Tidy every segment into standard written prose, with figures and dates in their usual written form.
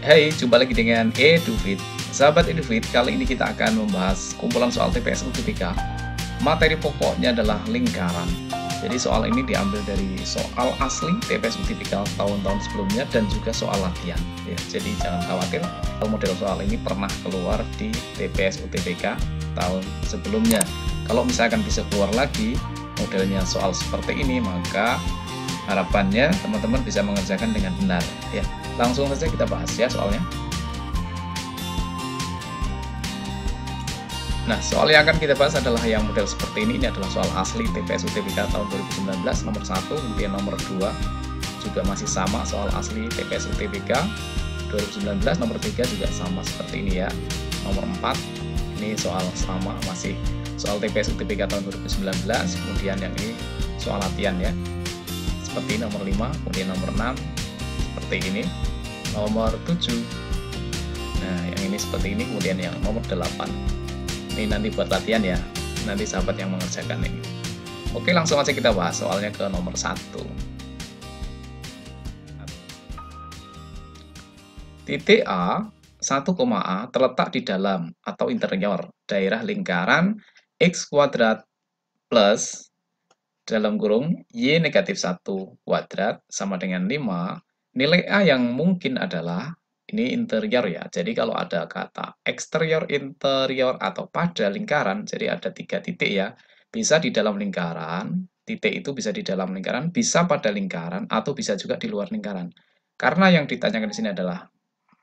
Hai, jumpa lagi dengan EduFit. Sahabat EduFit, kali ini kita akan membahas kumpulan soal TPS UTBK. Materi pokoknya adalah lingkaran. Jadi soal ini diambil dari soal asli TPS UTBK tahun-tahun sebelumnya dan juga soal latihan. Ya, jadi jangan khawatir, model soal ini pernah keluar di TPS UTBK tahun sebelumnya. Kalau misalkan bisa keluar lagi modelnya soal seperti ini, maka harapannya teman-teman bisa mengerjakan dengan benar. Ya, langsung saja kita bahas ya soalnya. Nah, soal yang akan kita bahas adalah yang model seperti ini. Ini adalah soal asli TPS UTBK tahun 2019 nomor 1, kemudian nomor 2 juga masih sama soal asli TPS UTBK 2019, nomor 3 juga sama seperti ini ya. Nomor 4 ini soal sama, masih soal TPS UTBK tahun 2019, kemudian yang ini soal latihan ya. Seperti nomor 5, kemudian nomor 6 seperti ini, nomor 7. Nah, yang ini seperti ini, kemudian yang nomor 8. Ini nanti buat latihan ya, nanti sahabat yang mengerjakan ini. Oke, langsung aja kita bahas soalnya ke nomor 1. Titik A, 1, A terletak di dalam atau interior daerah lingkaran X kuadrat plus dalam kurung Y negatif 1 kuadrat sama dengan 5, nilai A yang mungkin adalah, ini interior ya, jadi kalau ada kata eksterior, interior, atau pada lingkaran, jadi ada 3 titik ya, bisa di dalam lingkaran, titik itu bisa di dalam lingkaran, bisa pada lingkaran, atau bisa juga di luar lingkaran. Karena yang ditanyakan di sini adalah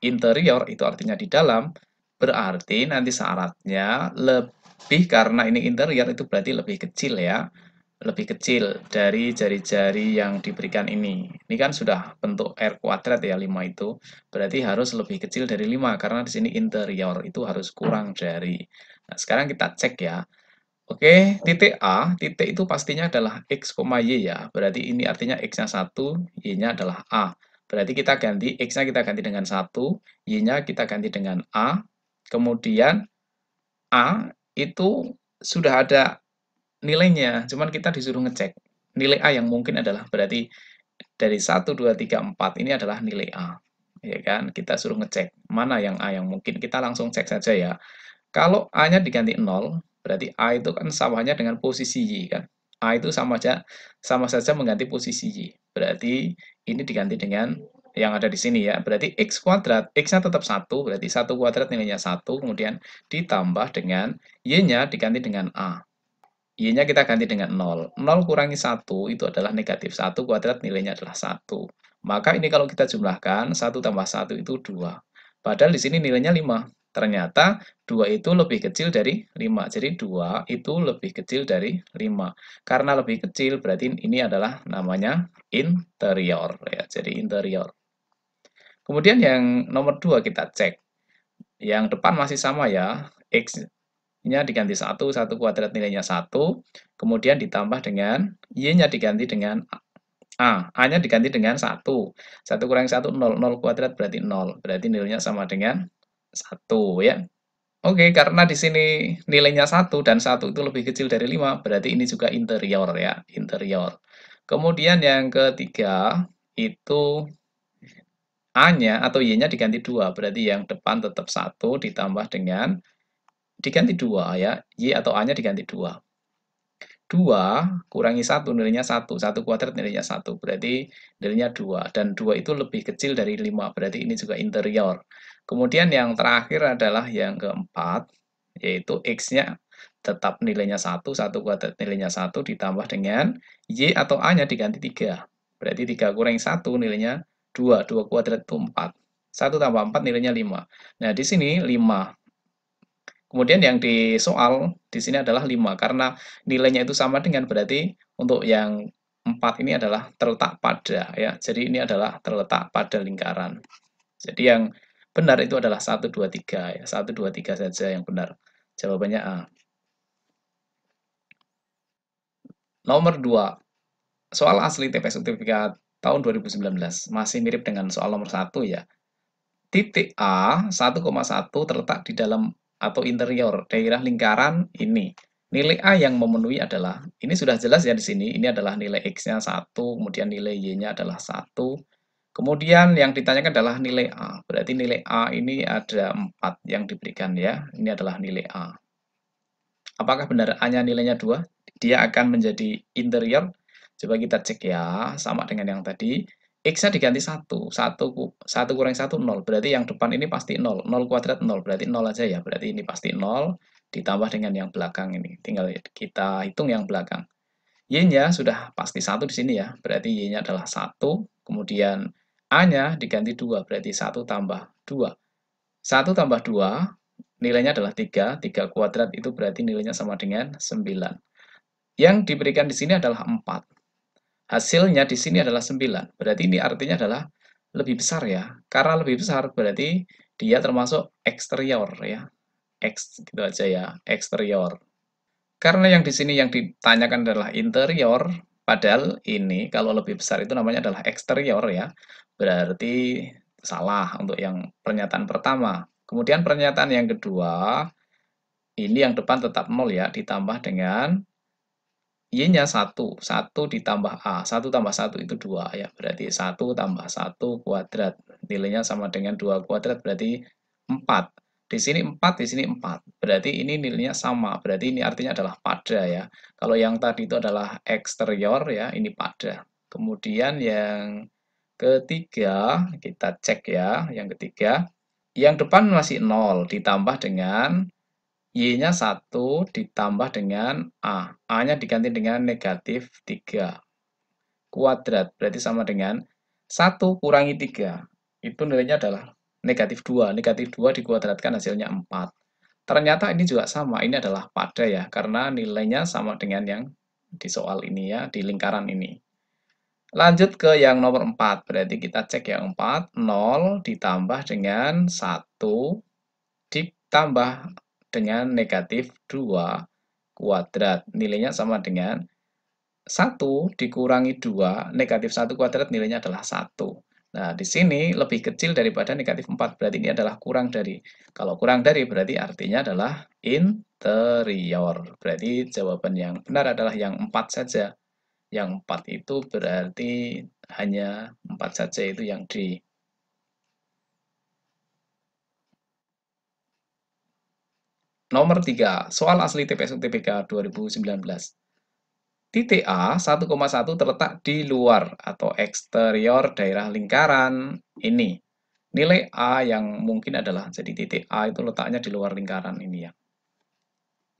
interior, itu artinya di dalam, berarti nanti syaratnya lebih, karena ini interior, itu berarti lebih kecil ya, lebih kecil dari jari-jari yang diberikan ini. Ini kan sudah bentuk R kuadrat ya, 5 itu. Berarti harus lebih kecil dari 5, karena di sini interior, itu harus kurang dari. Nah, sekarang kita cek ya. Oke, titik A, titik itu pastinya adalah X, Y ya. Berarti ini artinya X-nya 1, Y-nya adalah A. Berarti kita ganti, X-nya kita ganti dengan 1, Y-nya kita ganti dengan A. Kemudian A itu sudah ada nilainya, cuman kita disuruh ngecek. Nilai A yang mungkin adalah berarti dari 1, 2, 3, 4 ini adalah nilai A. Ya kan? Kita suruh ngecek mana yang A yang mungkin. Kita langsung cek saja ya. Kalau A-nya diganti 0, berarti A itu kan samanya dengan posisi Y kan. A itu sama saja mengganti posisi Y. Berarti ini diganti dengan yang ada di sini ya. Berarti X kuadrat, X-nya tetap 1, berarti 1 kuadrat nilainya 1, kemudian ditambah dengan Y-nya diganti dengan A. Y-nya kita ganti dengan 0. 0 kurangi 1 itu adalah negatif 1 kuadrat, nilainya adalah 1. Maka ini kalau kita jumlahkan, 1 tambah 1 itu 2. Padahal di sini nilainya 5. Ternyata 2 itu lebih kecil dari 5. Jadi 2 itu lebih kecil dari 5. Karena lebih kecil berarti ini adalah namanya interior ya. Jadi interior. Kemudian yang nomor 2 kita cek. Yang depan masih sama ya. X-nya diganti 1, 1 kuadrat nilainya 1, kemudian ditambah dengan Y-nya diganti dengan A, A-nya diganti dengan 1, 1 kurangi 1, 0, 0 kuadrat berarti 0, berarti nilainya sama dengan 1 ya. Oke, karena di sini nilainya 1 dan 1 itu lebih kecil dari 5, berarti ini juga interior ya, interior. Kemudian yang ketiga, itu A-nya atau Y-nya diganti 2, berarti yang depan tetap 1 ditambah dengan diganti 2 ya, Y atau A-nya diganti 2. 2 kurangi 1 nilainya 1, 1 kuadrat nilainya 1, berarti nilainya 2, dan 2 itu lebih kecil dari 5, berarti ini juga interior. Kemudian yang terakhir adalah yang keempat, yaitu X-nya tetap nilainya 1, 1 kuadrat nilainya 1, ditambah dengan Y atau A-nya diganti 3, berarti 3 kurangi 1 nilainya 2, 2 kuadrat itu 4, 1 tambah 4 nilainya 5. Nah, di sini 5. Kemudian yang di soal di sini adalah 5 karena nilainya itu sama dengan, berarti untuk yang 4 ini adalah terletak pada ya. Jadi ini adalah terletak pada lingkaran. Jadi yang benar itu adalah 1, 2, 3 ya. 1, 2, 3 saja yang benar. Jawabannya A. Nomor 2. Soal asli TPS UTBK tahun 2019. Masih mirip dengan soal nomor 1 ya. Titik A, 1,1 terletak di dalam atau interior daerah lingkaran ini. Nilai A yang memenuhi adalah, ini sudah jelas ya di sini, ini adalah nilai X-nya 1, kemudian nilai Y-nya adalah 1, Kemudian yang ditanyakan adalah nilai A. Berarti nilai A ini ada 4 yang diberikan ya. Ini adalah nilai A. Apakah benar A-nya nilainya 2? Dia akan menjadi interior. Coba kita cek ya, sama dengan yang tadi. X-nya diganti 1. 1 kurangi 1, 0. Berarti yang depan ini pasti 0. 0 kuadrat 0. Berarti 0 aja ya. Berarti ini pasti 0 ditambah dengan yang belakang ini. Tinggal kita hitung yang belakang. Y-nya sudah pasti 1 di sini ya. Berarti Y-nya adalah 1. Kemudian A-nya diganti 2. Berarti 1 tambah 2. 1 tambah 2 nilainya adalah 3. 3 kuadrat itu berarti nilainya sama dengan 9. Yang diberikan di sini adalah 4. Hasilnya di sini adalah 9. Berarti ini artinya adalah lebih besar ya. Karena lebih besar berarti dia termasuk eksterior ya. X gitu aja ya, eksterior. Karena yang di sini yang ditanyakan adalah interior, padahal ini kalau lebih besar itu namanya adalah eksterior ya. Berarti salah untuk yang pernyataan pertama. Kemudian pernyataan yang kedua, ini yang depan tetap 0 ya, ditambah dengan Y-nya 1. 1 ditambah A. 1 tambah 1 itu 2 ya. Berarti 1 tambah 1 kuadrat. Nilainya sama dengan 2 kuadrat berarti 4. Di sini 4, di sini 4. Berarti ini nilainya sama. Berarti ini artinya adalah pada ya. Kalau yang tadi itu adalah eksterior ya, ini pada. Kemudian yang ketiga, kita cek ya. Yang ketiga, yang depan masih 0 ditambah dengan Y-nya 1 ditambah dengan A. A-nya diganti dengan negatif 3 kuadrat. Berarti sama dengan 1 kurangi 3. Itu nilainya adalah negatif 2. Negatif 2 dikuadratkan hasilnya 4. Ternyata ini juga sama. Ini adalah pada ya. Karena nilainya sama dengan yang di soal ini ya. Di lingkaran ini. Lanjut ke yang nomor 4. Berarti kita cek yang 4. 0 ditambah dengan 1 ditambah dengan negatif 2 kuadrat. Nilainya sama dengan 1 dikurangi 2, negatif 1 kuadrat nilainya adalah 1. Nah, di sini lebih kecil daripada negatif 4, berarti ini adalah kurang dari. Kalau kurang dari berarti artinya adalah interior. Berarti jawaban yang benar adalah yang 4 saja. Yang 4 itu berarti hanya 4 saja itu yang D. Nomor 3, soal asli TPS UTBK 2019. Titik A 1,1 terletak di luar atau eksterior daerah lingkaran ini. Nilai A yang mungkin adalah, jadi titik A itu letaknya di luar lingkaran ini ya.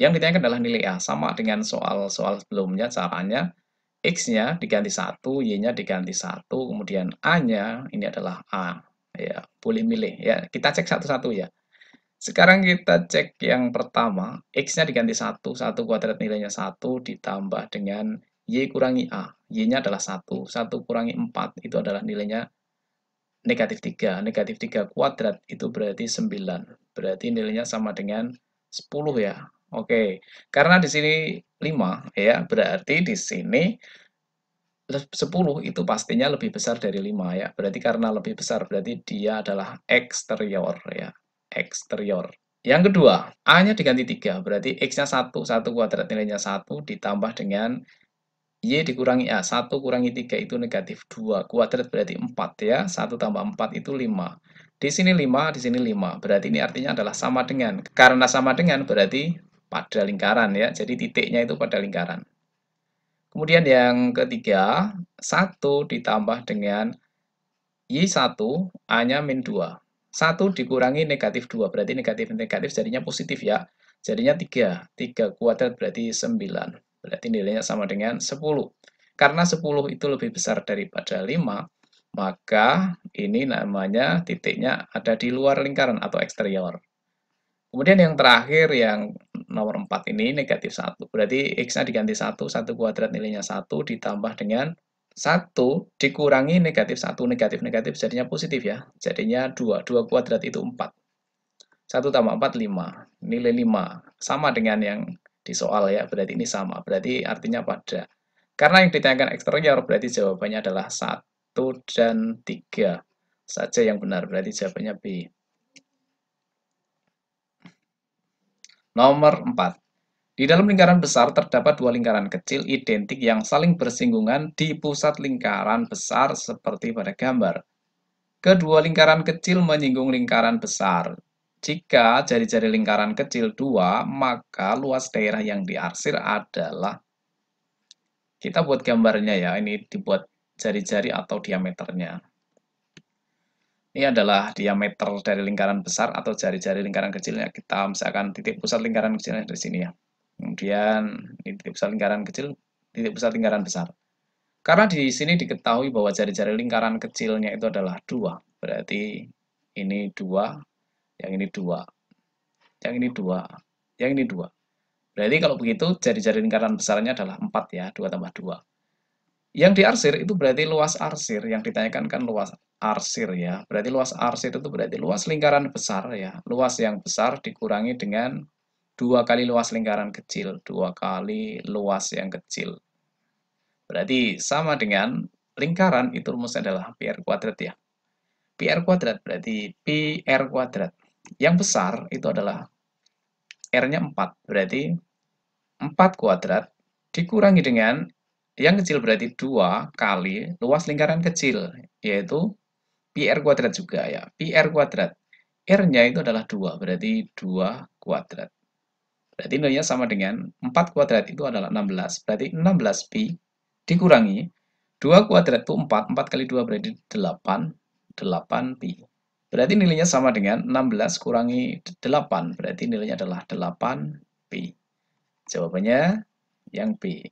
Yang ditanyakan adalah nilai A, sama dengan soal-soal sebelumnya caranya. X-nya diganti 1, Y-nya diganti 1, kemudian A-nya ini adalah A. Ya, boleh milih ya. Kita cek satu-satu ya. Sekarang kita cek yang pertama, X-nya diganti 1, 1 kuadrat nilainya 1 ditambah dengan Y kurangi A. Y-nya adalah 1, 1 kurangi 4 itu adalah nilainya negatif 3. Negatif 3 kuadrat itu berarti 9. Berarti nilainya sama dengan 10 ya. Oke, karena di sini 5 ya, berarti di sini 10 itu pastinya lebih besar dari 5 ya. Berarti karena lebih besar berarti dia adalah eksterior ya. Eksterior. Yang kedua, A-nya diganti 3, berarti X-nya 1, 1 kuadrat nilainya 1 ditambah dengan Y dikurangi A, 1 kurangi 3 itu negatif 2, kuadrat berarti 4 ya, 1 tambah 4 itu 5. Di sini 5, di sini 5, berarti ini artinya adalah sama dengan. Karena sama dengan berarti pada lingkaran ya, jadi titiknya itu pada lingkaran. Kemudian yang ketiga, 1 ditambah dengan Y1, A-nya min 2. 1 dikurangi negatif 2, berarti negatif-negatif jadinya positif ya. Jadinya 3. 3 kuadrat berarti 9. Berarti nilainya sama dengan 10. Karena 10 itu lebih besar daripada 5, maka ini namanya titiknya ada di luar lingkaran atau eksterior. Kemudian yang terakhir yang nomor 4 ini negatif 1. Berarti X-nya diganti 1, 1 kuadrat nilainya 1 ditambah dengan 1 dikurangi negatif 1, negatif-negatif jadinya positif ya. Jadinya 2, 2 kuadrat itu 4. 1 tambah 4, 5. Nilai 5 sama dengan yang di soal ya, berarti ini sama. Berarti artinya pada. Karena yang ditanyakan eksterior berarti jawabannya adalah 1 dan 3 saja yang benar. Berarti jawabannya B. Nomor 4. Di dalam lingkaran besar terdapat dua lingkaran kecil identik yang saling bersinggungan di pusat lingkaran besar seperti pada gambar. Kedua lingkaran kecil menyinggung lingkaran besar. Jika jari-jari lingkaran kecil 2, maka luas daerah yang diarsir adalah, kita buat gambarnya ya, ini dibuat jari-jari atau diameternya. Ini adalah diameter dari lingkaran besar atau jari-jari lingkaran kecilnya. Kita misalkan titik pusat lingkaran kecilnya dari sini ya. Kemudian ini titik pusat lingkaran kecil, titik pusat lingkaran besar. Karena di sini diketahui bahwa jari-jari lingkaran kecilnya itu adalah 2. Berarti ini 2, yang ini 2, yang ini 2, yang ini 2. Berarti kalau begitu jari-jari lingkaran besarnya adalah 4 ya, 2 tambah 2. Yang diarsir itu berarti luas arsir, yang ditanyakan kan luas arsir ya. Berarti luas arsir itu berarti luas lingkaran besar ya. Luas yang besar dikurangi dengan 2 kali luas lingkaran kecil, 2 kali luas yang kecil. Berarti sama dengan lingkaran itu rumusnya adalah pi r kuadrat ya. Pi r kuadrat berarti pi r kuadrat. Yang besar itu adalah R-nya 4, berarti 4 kuadrat dikurangi dengan yang kecil berarti 2 kali luas lingkaran kecil, yaitu pi r kuadrat juga ya. Pi r kuadrat. R-nya itu adalah 2, berarti 2 kuadrat. Berarti nilainya sama dengan 4 kuadrat itu adalah 16, berarti 16 pi dikurangi 2 kuadrat itu 4, 4 kali 2 berarti 8, 8 pi. Berarti nilainya sama dengan 16 kurangi 8, berarti nilainya adalah 8 pi. Jawabannya yang B.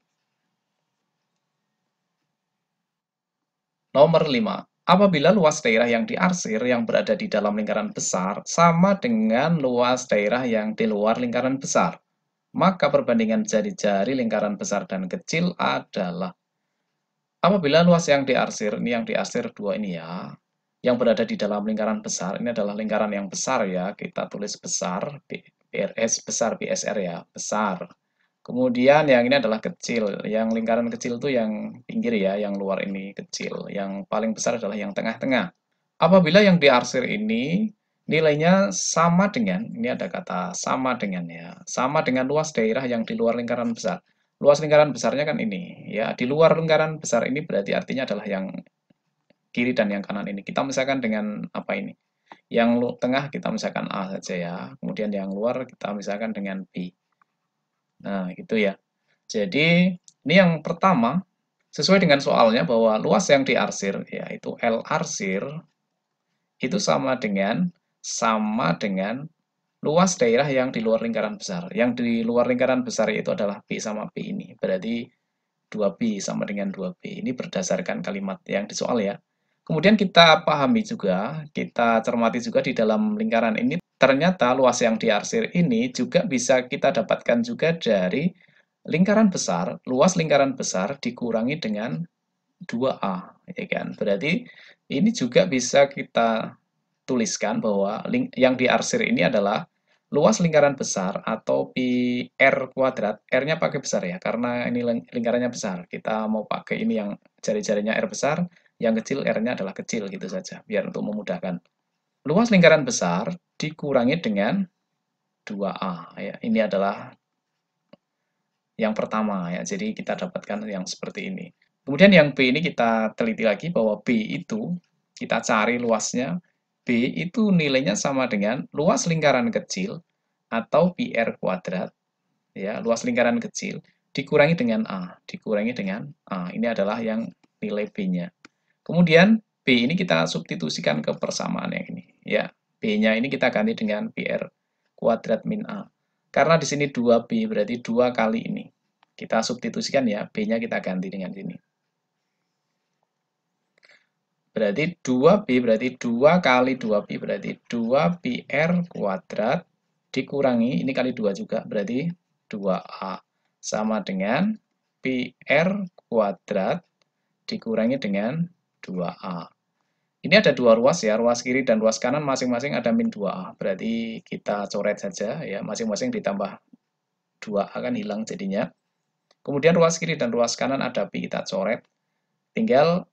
Nomor 5. Apabila luas daerah yang diarsir yang berada di dalam lingkaran besar sama dengan luas daerah yang di luar lingkaran besar, maka perbandingan jari-jari lingkaran besar dan kecil adalah, apabila luas yang diarsir, ini yang diarsir 2 ini ya, yang berada di dalam lingkaran besar, ini adalah lingkaran yang besar ya, kita tulis besar, BRS besar, BSR ya, besar. Kemudian yang ini adalah kecil, yang lingkaran kecil itu yang pinggir ya, yang luar ini kecil, yang paling besar adalah yang tengah-tengah. Apabila yang diarsir ini nilainya sama dengan, ini ada kata sama dengan ya, sama dengan luas daerah yang di luar lingkaran besar. Luas lingkaran besarnya kan ini, ya di luar lingkaran besar ini berarti artinya adalah yang kiri dan yang kanan ini. Kita misalkan dengan apa ini? Yang tengah kita misalkan A saja ya, kemudian yang luar kita misalkan dengan B. Nah, gitu ya. Jadi, ini yang pertama, sesuai dengan soalnya bahwa luas yang diarsir, yaitu L arsir, itu sama dengan luas daerah yang di luar lingkaran besar. Yang di luar lingkaran besar itu adalah P sama P ini. Berarti 2P sama dengan 2P. Ini berdasarkan kalimat yang di soal ya. Kemudian kita pahami juga, kita cermati juga di dalam lingkaran ini, ternyata luas yang diarsir ini juga bisa kita dapatkan juga dari lingkaran besar, luas lingkaran besar dikurangi dengan 2A, ya kan? Berarti ini juga bisa kita tuliskan bahwa yang diarsir ini adalah luas lingkaran besar atau pi R kuadrat, R-nya pakai besar ya, karena ini lingkarannya besar. Kita mau pakai ini yang jari-jarinya R besar, yang kecil R-nya adalah kecil gitu saja, biar untuk memudahkan. Luas lingkaran besar dikurangi dengan 2A. Ya. Ini adalah yang pertama ya, jadi kita dapatkan yang seperti ini. Kemudian yang B ini kita teliti lagi bahwa B itu, kita cari luasnya, B itu nilainya sama dengan luas lingkaran kecil atau pi R kuadrat, ya, luas lingkaran kecil, dikurangi dengan A, dikurangi dengan A. Ini adalah yang nilai B-nya. Kemudian B ini kita substitusikan ke persamaan yang ini, ya. B-nya ini kita ganti dengan pi R kuadrat min A. Karena di sini 2B berarti 2 kali ini. Kita substitusikan ya, B-nya kita ganti dengan sini. Berarti 2B berarti 2 kali 2P berarti 2PR kuadrat dikurangi, ini kali 2 juga, berarti 2A. Sama dengan PR kuadrat dikurangi dengan 2A. Ini ada dua ruas ya, ruas kiri dan ruas kanan masing-masing ada min 2A. Berarti kita coret saja ya, masing-masing ditambah 2A kan hilang jadinya. Kemudian ruas kiri dan ruas kanan ada P, kita coret. Tinggal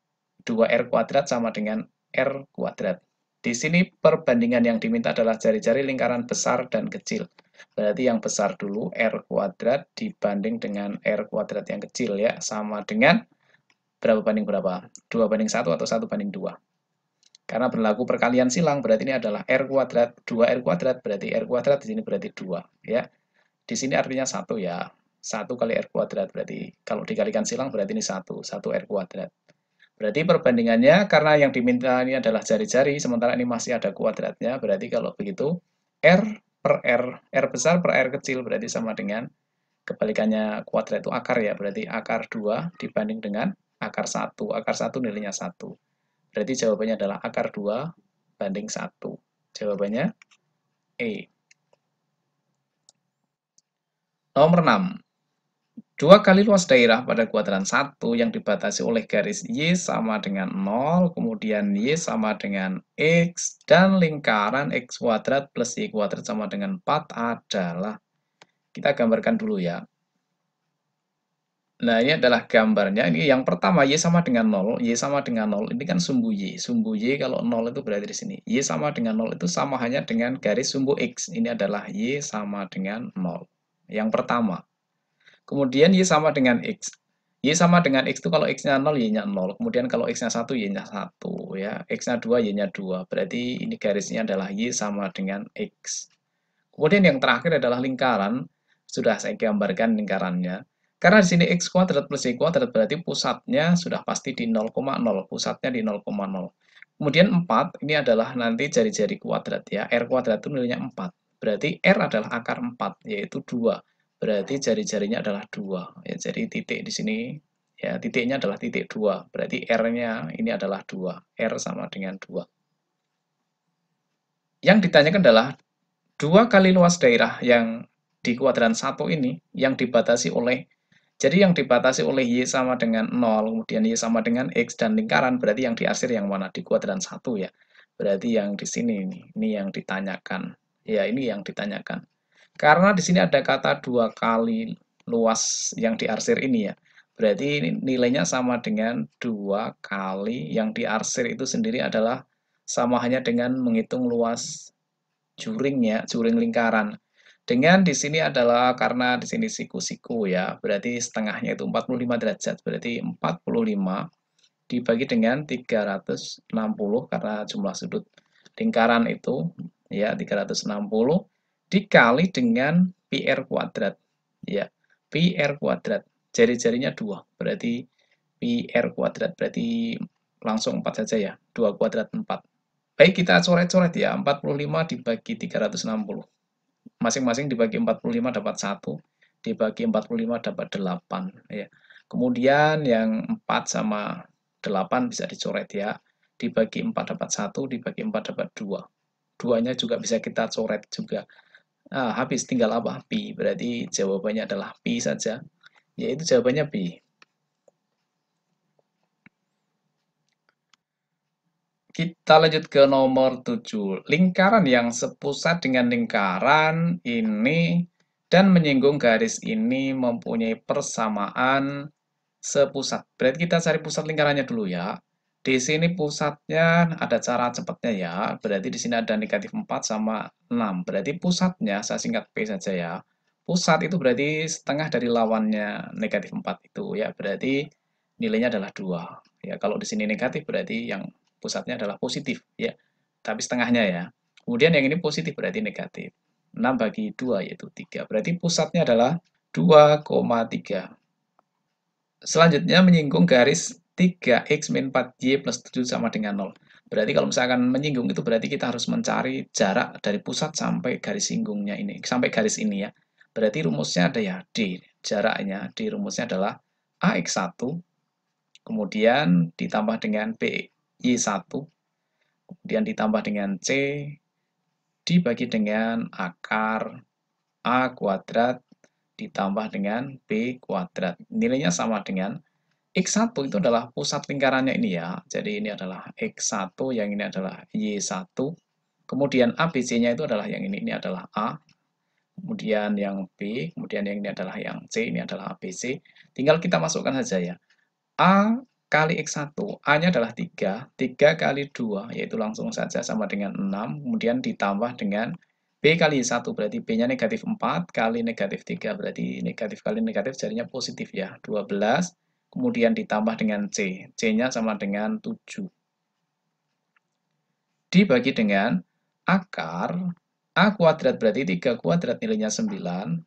2R kuadrat sama dengan R kuadrat. Di sini perbandingan yang diminta adalah jari-jari lingkaran besar dan kecil. Berarti yang besar dulu, R kuadrat dibanding dengan R kuadrat yang kecil ya, sama dengan berapa banding berapa? 2 banding 1 atau 1 banding 2. Karena berlaku perkalian silang, berarti ini adalah R kuadrat, 2R kuadrat, berarti R kuadrat di sini berarti 2. Ya. Di sini artinya 1 ya. 1 kali R kuadrat, berarti kalau dikalikan silang berarti ini 1 R kuadrat. Berarti perbandingannya, karena yang diminta ini adalah jari-jari, sementara ini masih ada kuadratnya, berarti kalau begitu, R per R besar per R kecil, berarti sama dengan, kebalikannya kuadrat itu akar ya, berarti akar 2 dibanding dengan akar 1. Akar 1 nilainya 1. Berarti jawabannya adalah akar 2 banding 1. Jawabannya E. Nomor 6. 2 kali luas daerah pada kuadran 1 yang dibatasi oleh garis Y sama dengan 0, kemudian Y sama dengan X, dan lingkaran X kuadrat plus Y kuadrat sama dengan 4 adalah, kita gambarkan dulu ya. Nah, ini adalah gambarnya. Ini yang pertama, Y sama dengan 0. Y sama dengan 0, ini kan sumbu Y. Sumbu Y kalau 0 itu berada di sini. Y sama dengan 0 itu sama hanya dengan garis sumbu X. Ini adalah Y sama dengan 0. Yang pertama. Kemudian Y sama dengan X. Y sama dengan X itu kalau X-nya 0, Y-nya 0. Kemudian kalau X-nya 1, Y-nya 1. Ya. X-nya 2, Y-nya 2. Berarti ini garisnya adalah Y sama dengan X. Kemudian yang terakhir adalah lingkaran. Sudah saya gambarkan lingkarannya. Karena di sini X kuadrat plus Y kuadrat berarti pusatnya sudah pasti di 0,0. Pusatnya di 0,0. Kemudian 4, ini adalah nanti jari-jari kuadrat ya. R kuadrat itu nilainya 4. Berarti R adalah akar 4, yaitu 2. Berarti jari-jarinya adalah 2. Ya, jadi titik di sini, ya titiknya adalah titik 2. Berarti R-nya ini adalah 2. R sama dengan 2. Yang ditanyakan adalah 2 kali luas daerah yang di kuadran 1 ini yang dibatasi oleh, jadi yang dibatasi oleh Y sama dengan 0, kemudian Y sama dengan X dan lingkaran, berarti yang diarsir yang mana? Di kuadran 1 ya. Berarti yang di sini ini yang ditanyakan. Ya, ini yang ditanyakan. Karena di sini ada kata 2 kali luas yang diarsir ini ya. Berarti nilainya sama dengan 2 kali yang diarsir itu sendiri adalah sama hanya dengan menghitung luas juring ya, juring lingkaran. Dengan di sini adalah karena di sini siku-siku ya, berarti setengahnya itu 45 derajat. Berarti 45 dibagi dengan 360 karena jumlah sudut lingkaran itu ya 360 dikali dengan PR kuadrat. Ya, PR kuadrat. Jari-jarinya 2, berarti PR kuadrat berarti langsung 4 saja ya. 2 kuadrat 4. Baik, kita coret-coret ya. 45 dibagi 360. Masing-masing dibagi 45 dapat 1. Dibagi 45 dapat 8. Ya. Kemudian yang 4 sama 8 bisa dicoret ya. Dibagi 4 dapat 1, dibagi 4 dapat 2. Duanya juga bisa kita coret juga. Nah, habis tinggal apa? Pi. Berarti jawabannya adalah pi saja. Yaitu jawabannya pi. Kita lanjut ke nomor 7. Lingkaran yang sepusat dengan lingkaran ini dan menyinggung garis ini mempunyai persamaan sepusat. Berarti kita cari pusat lingkarannya dulu ya. Di sini pusatnya ada cara cepatnya ya. Berarti di sini ada negatif 4 sama 6. Berarti pusatnya, saya singkat P saja ya. Pusat itu berarti setengah dari lawannya negatif 4 itu ya. Berarti nilainya adalah 2. Ya, kalau di sini negatif berarti yang pusatnya adalah positif ya. Tapi setengahnya ya. Kemudian yang ini positif berarti negatif. 6 bagi 2 yaitu 3. Berarti pusatnya adalah 2,3. Selanjutnya menyinggung garis 3x min 4y plus 7 sama dengan 0. Berarti kalau misalkan menyinggung itu berarti kita harus mencari jarak dari pusat sampai garis singgungnya ini, sampai garis ini ya. Berarti rumusnya ada ya D. Jaraknya di rumusnya adalah AX1, kemudian ditambah dengan BY1, kemudian ditambah dengan C, dibagi dengan akar A kuadrat ditambah dengan B kuadrat. Nilainya sama dengan X1 itu adalah pusat lingkarannya ini ya. Jadi ini adalah X1, yang ini adalah Y1. Kemudian ABC-nya itu adalah yang ini adalah A. Kemudian yang B, kemudian yang ini adalah yang C, ini adalah ABC. Tinggal kita masukkan saja ya. A kali X1, A-nya adalah 3, 3 kali 2, yaitu langsung saja sama dengan 6, kemudian ditambah dengan B kali 1, berarti B-nya negatif 4, kali negatif 3, berarti negatif kali negatif jadinya positif ya, 12, kemudian ditambah dengan C, C-nya sama dengan 7. dibagi dengan akar A kuadrat berarti 3 kuadrat nilainya 9,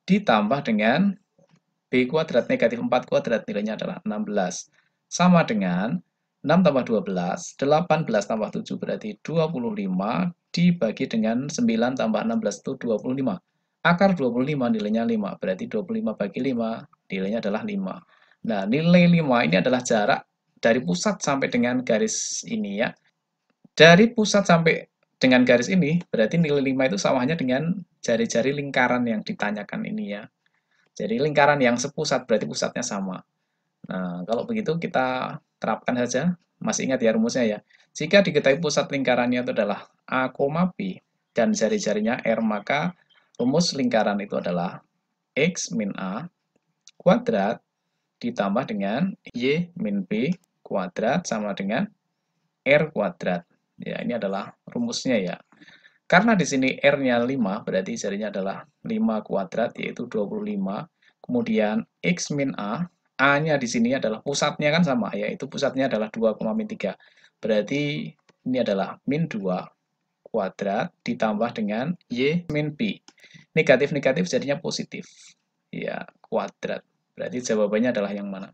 ditambah dengan B kuadrat negatif 4 kuadrat nilainya adalah 16. Sama dengan 6 tambah 12, 18 tambah 7 berarti 25, dibagi dengan 9 tambah 16 itu 25. Akar 25 nilainya 5, berarti 25 bagi 5, nilainya adalah 5. Nah, nilai 5 ini adalah jarak dari pusat sampai dengan garis ini ya. Dari pusat sampai dengan garis ini, berarti nilai 5 itu samanya dengan jari-jari lingkaran yang ditanyakan ini ya. Jadi lingkaran yang sepusat berarti pusatnya sama. Nah, kalau begitu kita terapkan saja. Masih ingat ya rumusnya ya. Jika diketahui pusat lingkarannya itu adalah A, B dan jari-jarinya R, maka rumus lingkaran itu adalah X min A kuadrat ditambah dengan Y min B kuadrat sama dengan R kuadrat. Ya, ini adalah rumusnya ya. Karena di sini R-nya 5, berarti jarinya adalah 5 kuadrat, yaitu 25. Kemudian X min A, A-nya di sini adalah pusatnya kan sama, yaitu pusatnya adalah 2, min 3. Berarti ini adalah min 2 kuadrat ditambah dengan Y min B. Negatif-negatif jadinya positif. Ya, kuadrat. Berarti jawabannya adalah yang mana?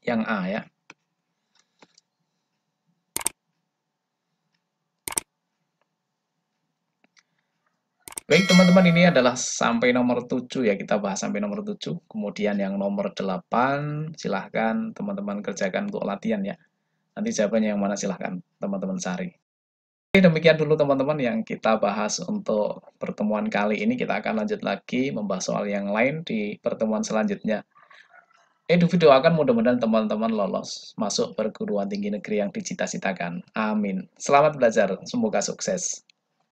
Yang A ya. Baik teman-teman, ini adalah sampai nomor 7 ya, kita bahas sampai nomor 7. Kemudian yang nomor 8, silahkan teman-teman kerjakan untuk latihan ya. Nanti jawabannya yang mana silahkan teman-teman cari. Oke, demikian dulu teman-teman yang kita bahas untuk pertemuan kali ini. Kita akan lanjut lagi membahas soal yang lain di pertemuan selanjutnya. Edu doakan mudah-mudahan teman-teman lolos masuk perguruan tinggi negeri yang dicita-citakan. Amin. Selamat belajar, semoga sukses.